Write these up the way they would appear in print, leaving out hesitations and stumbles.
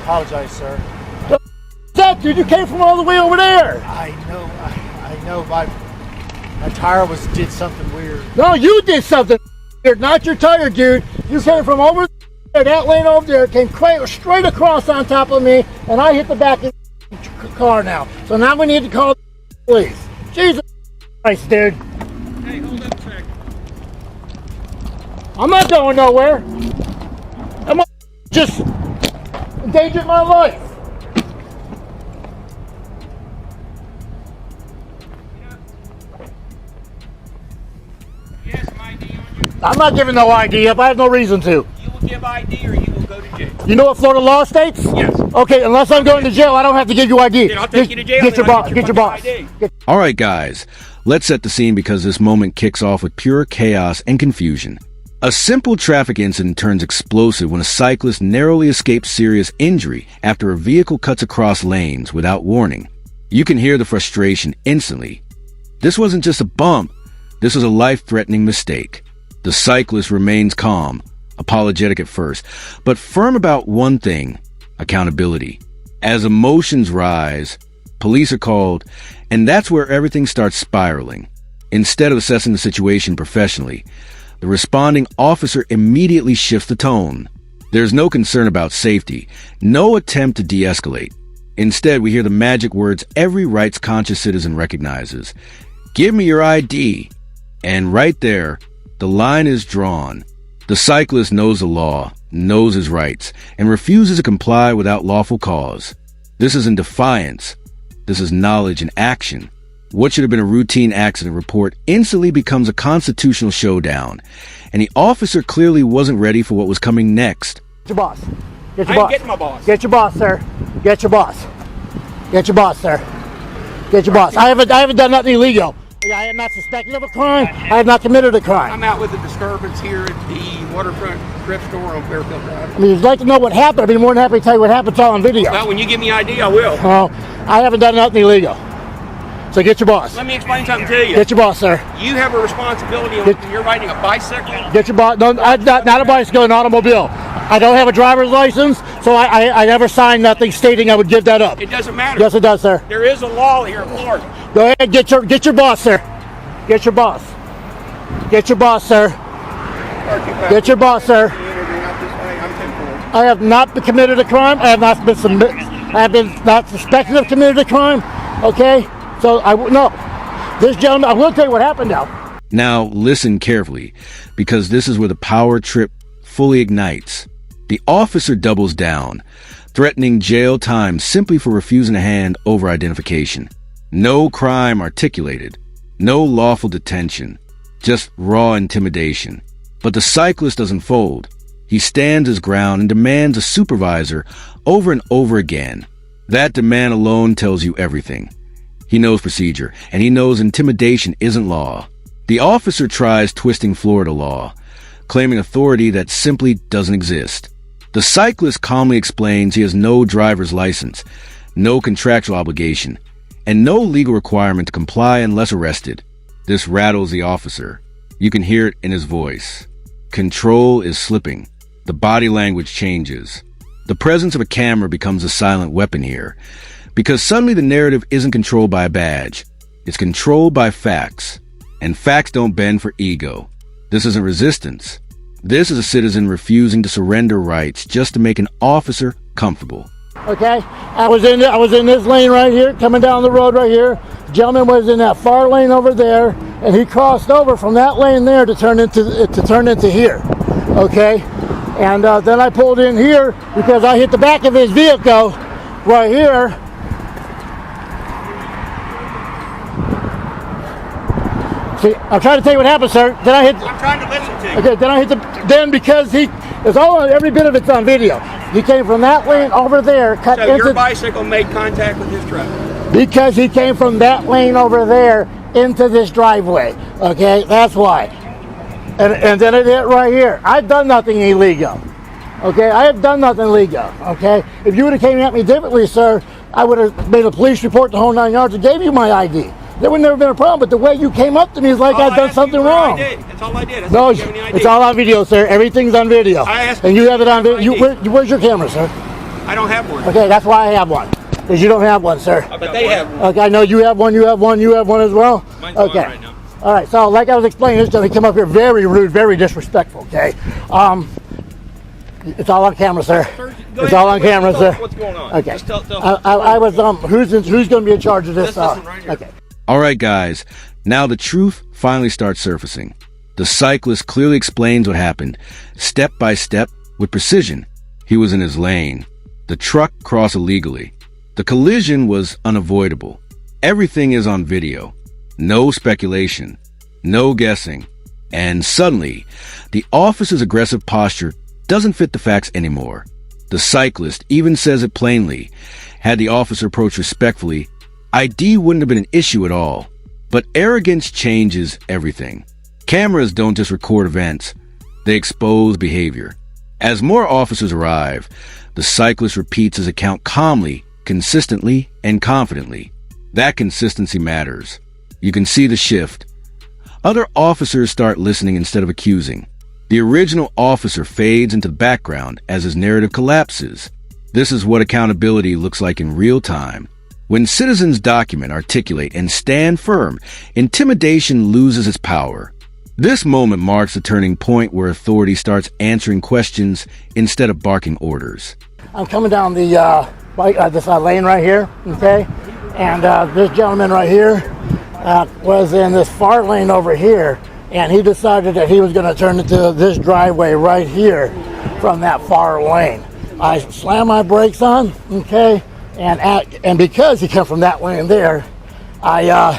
apologize, sir. That dude, you came from all the way over there. I know. My tire did something weird. No, you did something weird, not your tire, dude. You came from over there, that lane over there, came straight across on top of me, and I hit the back of the car now. So now we need to call the police. Jesus Christ, dude. Hey, hold up a second. I'm not going nowhere. I'm just endangering my life. You have some ID on you? I'm not giving no ID up. I have no reason to. You will give ID or you will go to jail. You know what Florida law states? Yes. Okay, unless I'm going to jail, I don't have to give you ID. Then I'll take you to jail. Get your boss. Get your boss. All right, guys, let's set the scene because this moment kicks off with pure chaos and confusion. A simple traffic incident turns explosive when a cyclist narrowly escapes serious injury after a vehicle cuts across lanes without warning. You can hear the frustration instantly. This wasn't just a bump. This was a life-threatening mistake. The cyclist remains calm, apologetic at first, but firm about one thing: accountability. As emotions rise, police are called, and that's where everything starts spiraling. Instead of assessing the situation professionally, the responding officer immediately shifts the tone. There's no concern about safety, no attempt to de-escalate. Instead, we hear the magic words every rights-conscious citizen recognizes: "Give me your ID." And right there, the line is drawn. The cyclist knows the law, knows his rights, and refuses to comply without lawful cause. This isn't defiance. This is knowledge in action. What should have been a routine accident report instantly becomes a constitutional showdown, and the officer clearly wasn't ready for what was coming next. Get your boss. Get your I ain't boss. getting my boss. Get your boss, sir. Get your boss. Get your boss, sir. Get your boss. I haven't done nothing illegal. I am not suspected of a crime. I have not committed a crime. I'm out with a disturbance here at the waterfront thrift store on Fairfield Drive. I mean, if you'd like to know what happened, I'd be more than happy to tell you what happened. It's all on video. Well, when you give me ID, I will. Oh, I haven't done nothing illegal. So get your boss. Let me explain something to you. Get your boss, sir. You have a responsibility when you're riding a bicycle. Get your boss. No, not a bicycle, an automobile. I don't have a driver's license, so I never signed nothing stating I would give that up. It doesn't matter. Yes, it does, sir. There is a law here in Florida. Go ahead, get your boss, sir. Get your boss. Get your boss, sir. Get your boss, sir. I have not committed a crime. I have been not suspected of committed a crime. Okay, so this gentleman. I will tell you what happened now. Now listen carefully, because this is where the power trip fully ignites. The officer doubles down, threatening jail time simply for refusing a hand over identification. No crime articulated. No lawful detention, just raw intimidation. But the cyclist doesn't fold. He stands his ground and demands a supervisor over and over again. That demand alone tells you everything. He knows procedure, and he knows intimidation isn't law. The officer tries twisting Florida law, claiming authority that simply doesn't exist. The cyclist calmly explains he has no driver's license, no contractual obligation, and no legal requirement to comply unless arrested. This rattles the officer. You can hear it in his voice. Control is slipping. The body language changes. The presence of a camera becomes a silent weapon here, because suddenly the narrative isn't controlled by a badge. It's controlled by facts, and facts don't bend for ego. This isn't resistance. This is a citizen refusing to surrender rights just to make an officer comfortable. Okay, I was in this lane right here, coming down the road right here. The gentleman was in that far lane over there, and he crossed over from that lane there to turn into here. Okay, and then I pulled in here because I hit the back of his vehicle right here. See, I'm trying to tell you what happened, sir. I'm trying to listen to you. Okay, then I hit then because every bit of it's on video. He came from that lane over there, So your bicycle made contact with his truck. Because he came from that lane over there into this driveway. Okay, that's why. And then it hit right here. I've done nothing illegal. Okay, I have done nothing illegal. Okay, if you would have came at me differently, sir, I would have made a police report the whole 9 yards and gave you my ID. There would never been a problem, but the way you came up to me is like I've done something wrong. That's all I did. No, it's all on video, sir. Everything's on video. I asked and you have it on video. Where's your camera, sir? I don't have one. Okay, that's why I have one. Because you don't have one, sir. But they have one. Okay, I know you have one, you have one, you have one as well? Mine's on okay. right now. All right, so like I was explaining, this gentleman came up here very rude, very disrespectful, okay? It's all on camera, sir. It's all on camera, sir. What's going on? Okay. Just tell I was, who's going to be in charge of this? This right here. Okay. All right, guys. Now the truth finally starts surfacing. The cyclist clearly explains what happened, step by step, with precision. He was in his lane. The truck crossed illegally. The collision was unavoidable. Everything is on video. No speculation. No guessing. And suddenly, the officer's aggressive posture doesn't fit the facts anymore. The cyclist even says it plainly. Had the officer approached respectfully, ID wouldn't have been an issue at all. But arrogance changes everything. Cameras don't just record events, they expose behavior. As more officers arrive, the cyclist repeats his account calmly, consistently, and confidently. That consistency matters. You can see the shift. Other officers start listening instead of accusing. The original officer fades into the background as his narrative collapses. This is what accountability looks like in real time. When citizens document, articulate, and stand firm, intimidation loses its power. This moment marks the turning point where authority starts answering questions instead of barking orders. I'm coming down the this lane right here, okay? And this gentleman right here was in this far lane over here, and he decided that he was going to turn into this driveway right here from that far lane. I slammed my brakes on, okay? And because he came from that lane there, I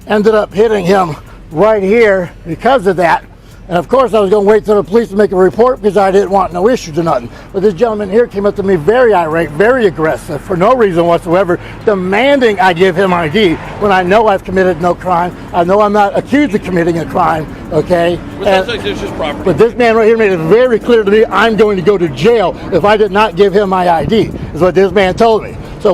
ended up hitting him right here because of that. And of course I was going to wait till the police to make a report because I didn't want no issues or nothing. But this gentleman here came up to me very irate, very aggressive, for no reason whatsoever, demanding I give him ID when I know I've committed no crime. I know I'm not accused of committing a crime, okay? But this man right here made it very clear to me I'm going to go to jail if I did not give him my ID, is what this man told me. So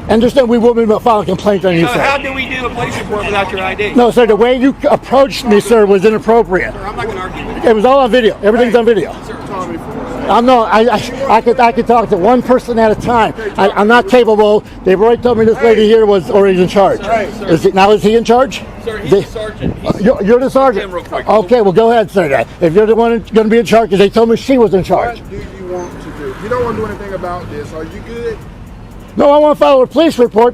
understand we will be filing complaints on you, So sir. how do we do a police report without your ID? No, sir, the way you approached me, sir, was inappropriate. Sir, I'm not going to argue with you. It was all on video. Everything's on video. I could talk to one person at a time. I'm not capable. They've already told me this lady here was already in charge. Is he in charge? Sir, he's the sergeant. You're the sergeant. Real quick. Okay, well, go ahead, sir. If you're the one going to be in charge, because they told me she was in charge. What do you want to do? You don't want to do anything about this. Are you good? No, I want to file a police report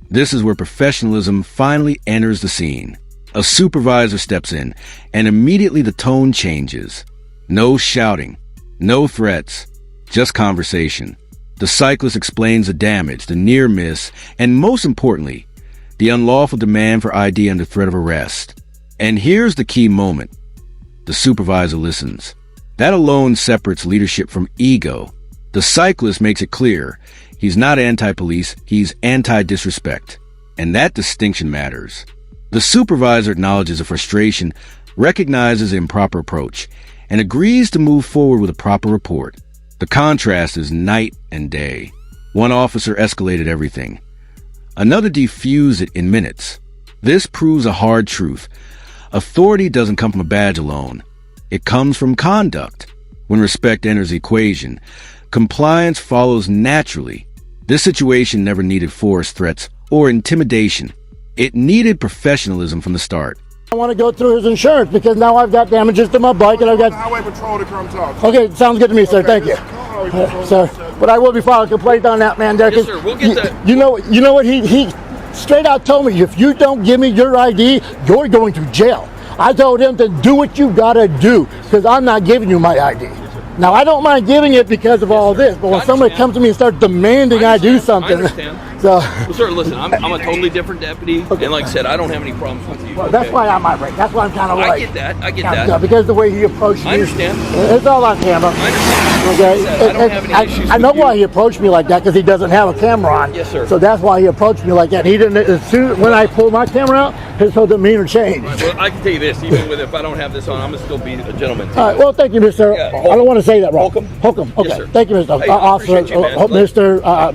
This is where professionalism finally enters the scene. A supervisor steps in, and immediately the tone changes. No shouting, no threats, just conversation. The cyclist explains the damage, the near miss, and most importantly, the unlawful demand for ID under threat of arrest. And here's the key moment. The supervisor listens. That alone separates leadership from ego. The cyclist makes it clear he's not anti-police, he's anti-disrespect. And that distinction matters. The supervisor acknowledges a frustration, recognizes the improper approach, and agrees to move forward with a proper report. The contrast is night and day. One officer escalated everything. Another defused it in minutes. This proves a hard truth. Authority doesn't come from a badge alone. It comes from conduct. When respect enters the equation, compliance follows naturally. This situation never needed force, threats, or intimidation. It needed professionalism from the start. I want to go through his insurance because now I've got damages to my bike and I've got... Highway Patrol to come talk. Okay, sounds good to me, sir. Okay, Thank you. Highway Patrol. Sir, but I will be filing a complaint on that man there. Yes, sir. We'll get that. You know what? He straight out told me, if you don't give me your ID, you're going to jail. I told him to do what you got to do because I'm not giving you my ID. Now, I don't mind giving it because of all this, but when somebody comes to me and starts demanding I do something... I understand. So, well, sir, listen, I'm a totally different deputy, and like I said, I don't have any problems with you. well, that's why I'm irate. That's why I'm kind of like... I get that. Because the way he approached me... I understand. It's all on camera. I understand. Okay. Like I said, I don't have any issues I know with you. why he approached me like that because he doesn't have a camera on. Yes, sir. So that's why he approached me like that. He didn't. As soon when I pulled my camera out, his whole demeanor changed. Well, I can tell you this: even with if I don't have this on, I'm gonna still be a gentleman. All right. Well, thank you, Mr. Yeah, I don't want to say that wrong. Holcomb. Okay. Yes, sir. Thank you, Mr. Hey, I Officer. appreciate you, man. Mr.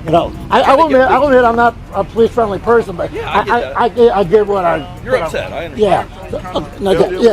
You know, I will admit I'm not a police-friendly person, but Yeah, I get that. I get what I. You're upset. I understand.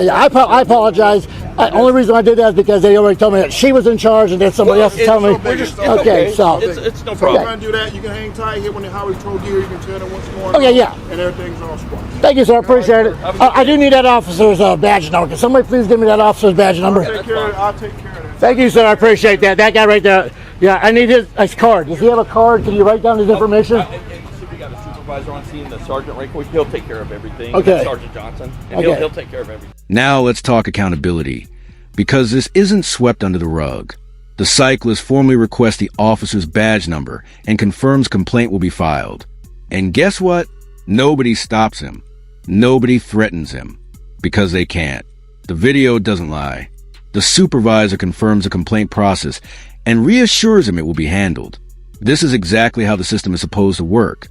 Yeah. I apologize. Only reason I did that is because they already told me that she was in charge, and then somebody else is telling me. Okay, so it's no So problem. you're gonna do that. You can hang tight here when the highway patrol gear. You can tell them what's going on. Okay, yeah. And everything's all squad. Thank you, sir. Appreciate it. I do need that officer's badge number. Can somebody please give me that officer's badge number? I'll take care of that. Thank you, sir. I appreciate that. That guy right there. Yeah, I need his card. Does he have a card? Can you write down his information? And we got a supervisor on scene, the sergeant right quick. He'll take care of everything. Okay. Sergeant Johnson. And Okay. he'll take care of everything. Now let's talk accountability, because this isn't swept under the rug. The cyclist formally requests the officer's badge number and confirms complaint will be filed. And guess what? Nobody stops him. Nobody threatens him, because they can't. The video doesn't lie. The supervisor confirms the complaint process and reassures him it will be handled. This is exactly how the system is supposed to work.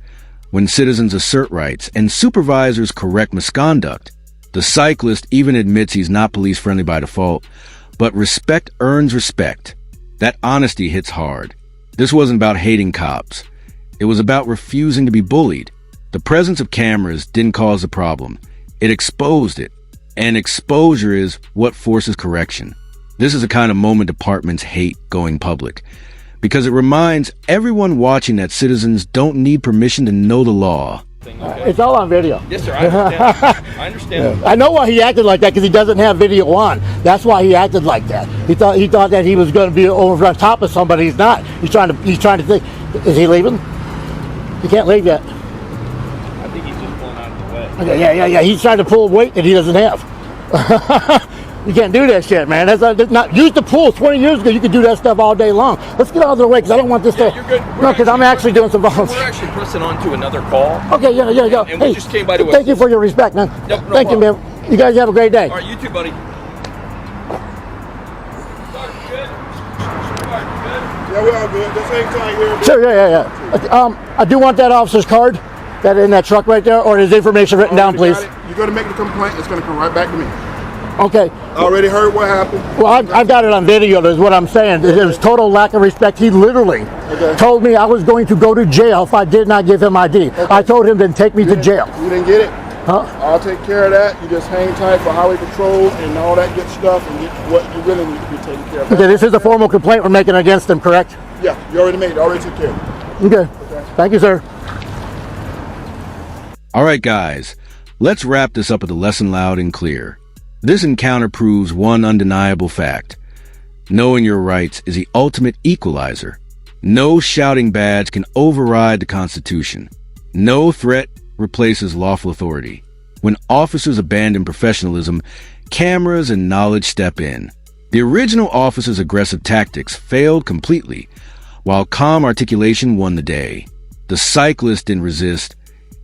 When citizens assert rights and supervisors correct misconduct, the cyclist even admits he's not police-friendly by default, but respect earns respect. That honesty hits hard. This wasn't about hating cops. It was about refusing to be bullied. The presence of cameras didn't cause the problem. It exposed it. And exposure is what forces correction. This is the kind of moment departments hate going public, because it reminds everyone watching that citizens don't need permission to know the law. It's all on video. Yes, sir. I understand. I understand. I know why he acted like that, because he doesn't have video on. That's why he acted like that. He thought that he was going to be over on top of somebody. He's not. He's trying to think. Is he leaving? He can't leave yet. I think he's just pulling out of the way. Okay, yeah. He's trying to pull weight that he doesn't have. You can't do that shit, man. That's not use the pool. 20 years ago, you could do that stuff all day long. Let's get out of the way, because I don't want this to. You're good. No, because I'm actually doing some volunteer. We're actually pressing on to another call. Okay, yeah. And we just came by to thank you assist. for your respect, man. Yep, no Thank you, problem. man. You guys have a great day. All right, you too, buddy. Yeah, we're all good. Just hang tight here. Sure, yeah. I do want that officer's card that in that truck right there, or his information written down, please. You're gonna make the complaint. It's gonna come right back to me. Okay. I already heard what happened. Well, I've got it on video, is what I'm saying. It was total lack of respect. He literally told me I was going to go to jail if I did not give him ID. I told him then take me to jail. You didn't get it? Huh? I'll take care of that. You just hang tight for highway patrol and all that good stuff and get what you really need to be taken care of. Okay, this is a formal complaint we're making against him, correct? Yeah, you already made it. Already took care of it. Okay. Thank you, sir. All right, guys, let's wrap this up with a lesson loud and clear. This encounter proves one undeniable fact. Knowing your rights is the ultimate equalizer. No shouting badge can override the Constitution. No threat replaces lawful authority. When officers abandon professionalism, cameras and knowledge step in. The original officer's aggressive tactics failed completely, while calm articulation won the day. The cyclist didn't resist.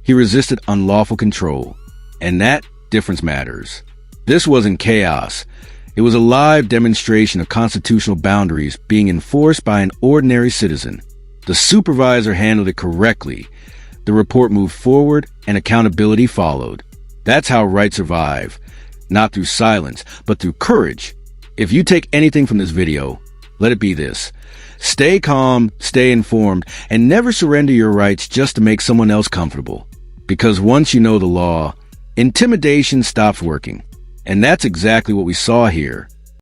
He resisted unlawful control. And that difference matters. This wasn't chaos. It was a live demonstration of constitutional boundaries being enforced by an ordinary citizen. The supervisor handled it correctly. The report moved forward and accountability followed. That's how rights survive. Not through silence, but through courage. If you take anything from this video, let it be this. Stay calm, stay informed, and never surrender your rights just to make someone else comfortable. Because once you know the law, intimidation stops working. And that's exactly what we saw here.